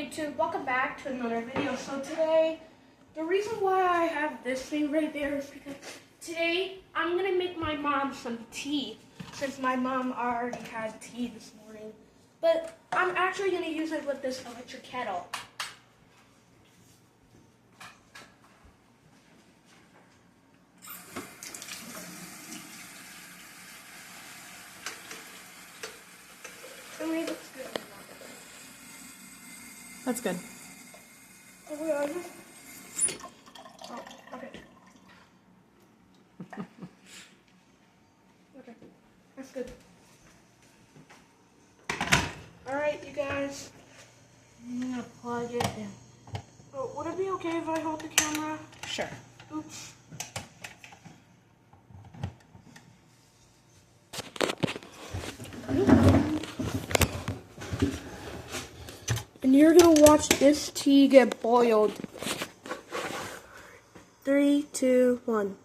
YouTube, welcome back to another video. So today, the reason why I have this thing right there is because today I'm gonna make my mom some tea, since my mom already had tea this morning. But I'm actually gonna use it with this electric kettle. That's good. Oh, wait, are you? Oh, okay. Okay, that's good. Alright, you guys. I'm gonna plug it in. Oh, would it be okay if I hold the camera? Sure. Oops. And you're gonna watch this tea get boiled. 3, 2, 1.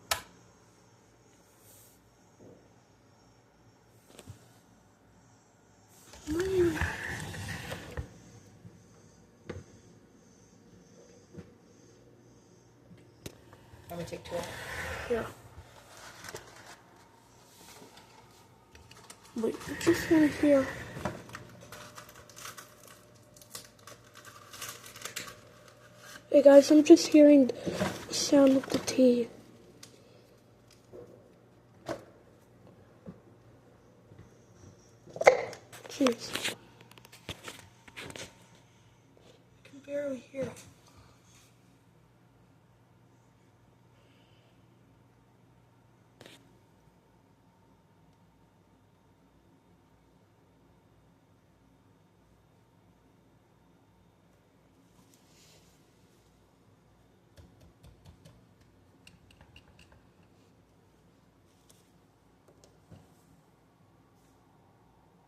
Let me take 2 out. Yeah. Wait, it's just in here. Hey guys, I'm just hearing the sound of the tea. Jeez. I can barely hear it.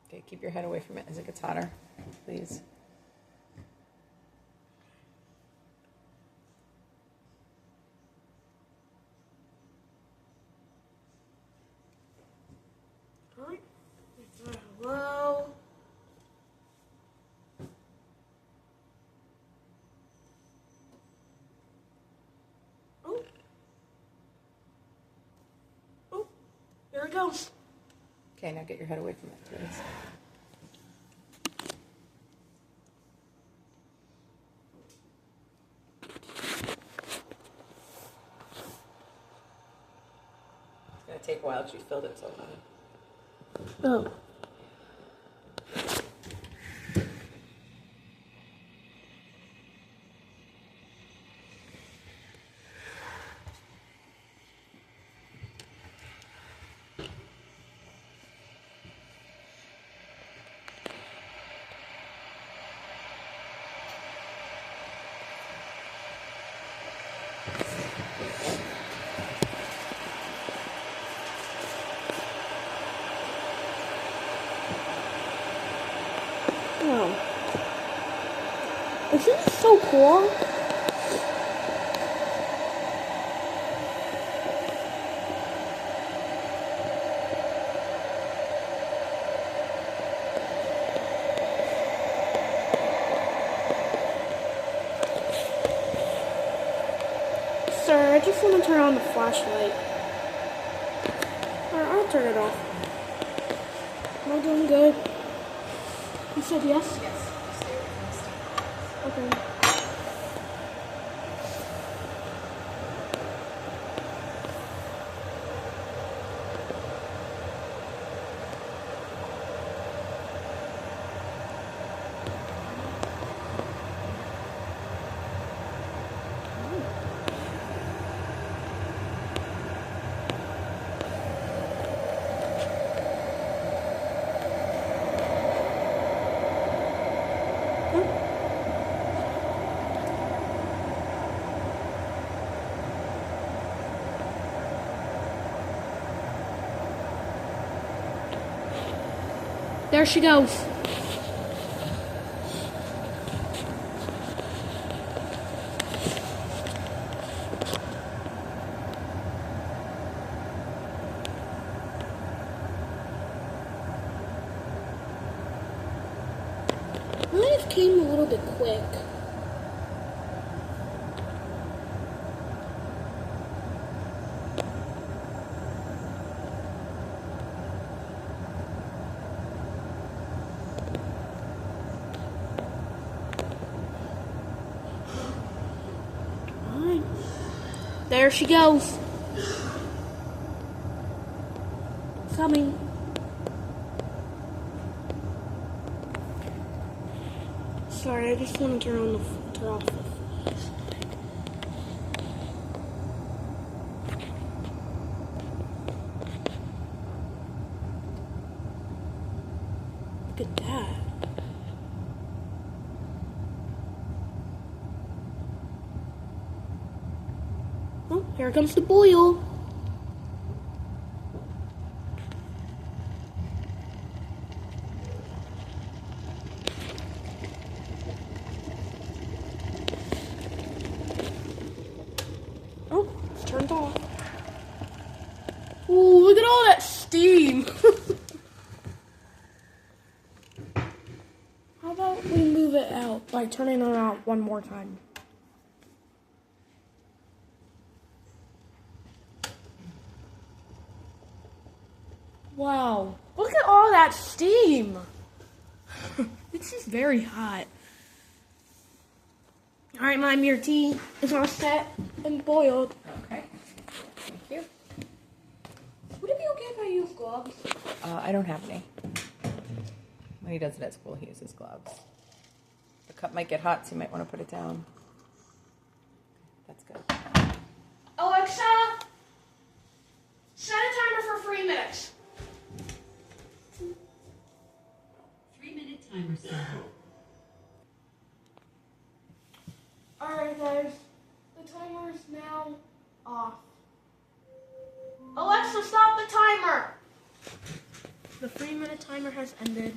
Okay, keep your head away from it as it gets hotter, please. Alright. Hello. Oh. Oh. There it goes. Okay, now get your head away from it, please. It's going to take a while because you filled it so high. Oh. Oh. Isn't this so cool? Sir, I just want to turn on the flashlight. Alright, I'll turn it off. Am I doing good? You said yes? Yes. Stay away from the stuff. Okay. There she goes. came a little bit quick. Alright. There she goes. Coming. Sorry, I just want to turn on the filter off. Look at that. Oh, here comes the boil. Oh, it's turned off. Ooh, look at all that steam. How about we move it out by turning it out one more time? Wow, look at all that steam. This is very hot. All right, Mom, your tea is all set and boiled. Okay. Thank you. Would it be okay if I use gloves? I don't have any. When he does it at school, he uses gloves. The cup might get hot, so you might want to put it down. That's good. Alexa, set a timer for 3 minutes. 3-minute timer set. Alright guys, the timer is now off. Alexa, stop the timer! The 3-minute timer has ended.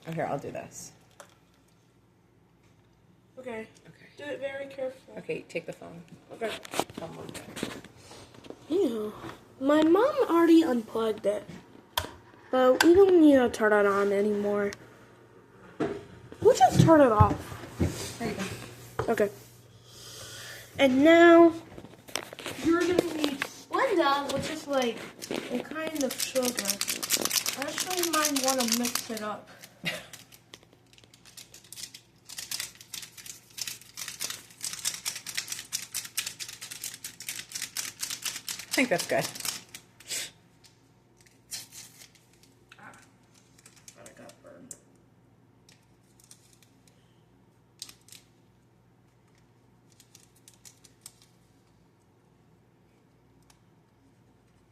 Oh, here, I'll do this. Okay, Okay. do it very carefully. Okay, take the phone. Okay. Tell me what Yeah, my mom already unplugged it, but we don't need to turn it on anymore. We'll just turn it off. There you go. Okay. And now you're gonna need Splenda, which is like a kind of sugar. I actually might want to mix it up. I think that's good. But I got burned.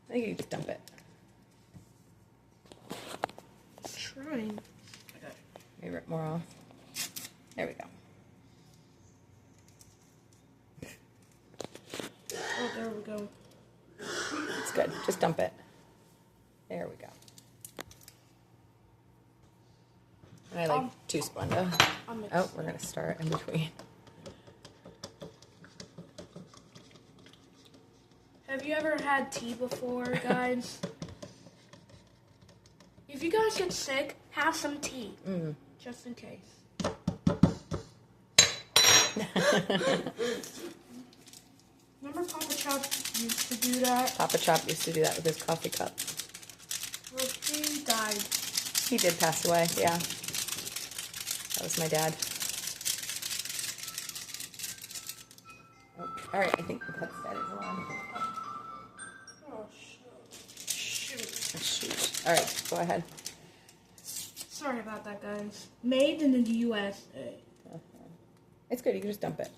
I think you just dump it. Trying. Okay. Maybe rip more off. There we go. Oh, there we go. It's good. Just dump it. There we go. And I like 2 Splenda. Oh, we're going to start in between. Have you ever had tea before, guys? If you guys get sick, have some tea. Just in case. Remember Papa Chop used to do that? Papa Chop used to do that with his coffee cup. Well, he died. He did pass away, yeah. That was my dad. Oh, all right, I think the pet stat is on. Oh, shoot. Shoot. All right, go ahead. Sorry about that, guys. Made in the USA. It's good. You can just dump it.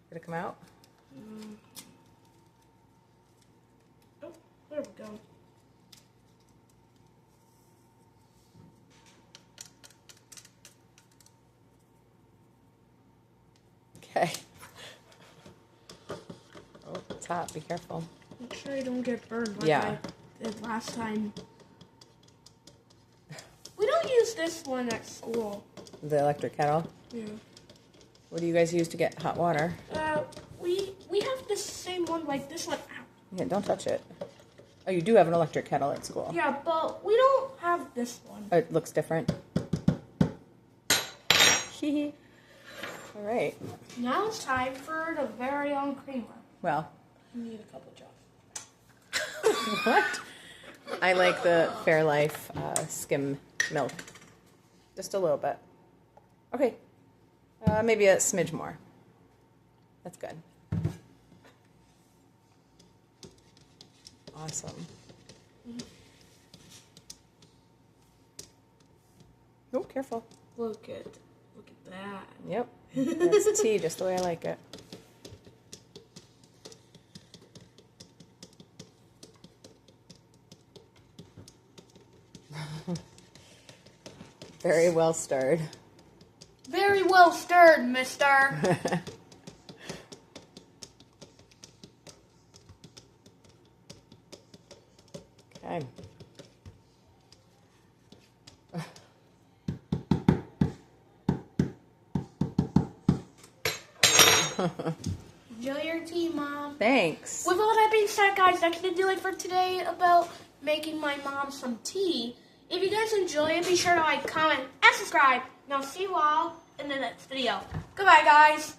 Did it come out? Oh, there we go. Okay. Oh, it's hot. Be careful. Make sure you don't get burned like Yeah. I did last time. We don't use this one at school. The electric kettle. Yeah. What do you guys use to get hot water? We have the same one like this one. Ow. Yeah, don't touch it. Oh, you do have an electric kettle at school. Yeah, but we don't have this one. Oh, it looks different. All right. Now it's time for the very own creamer. Well, You need a couple drops. what? I like the Fairlife skim milk. Just a little bit. Okay. Maybe a smidge more. That's good. Awesome. Oh, careful. Look at that. Yep. That's tea, just the way I like it. Very well stirred. Very well stirred, mister. Okay. Enjoy your tea, Mom. Thanks. With all that being said, guys, that's going to do it for today about making my mom some tea. If you guys enjoy it, be sure to like, comment, and subscribe. And I'll see you all in the next video. Goodbye, guys.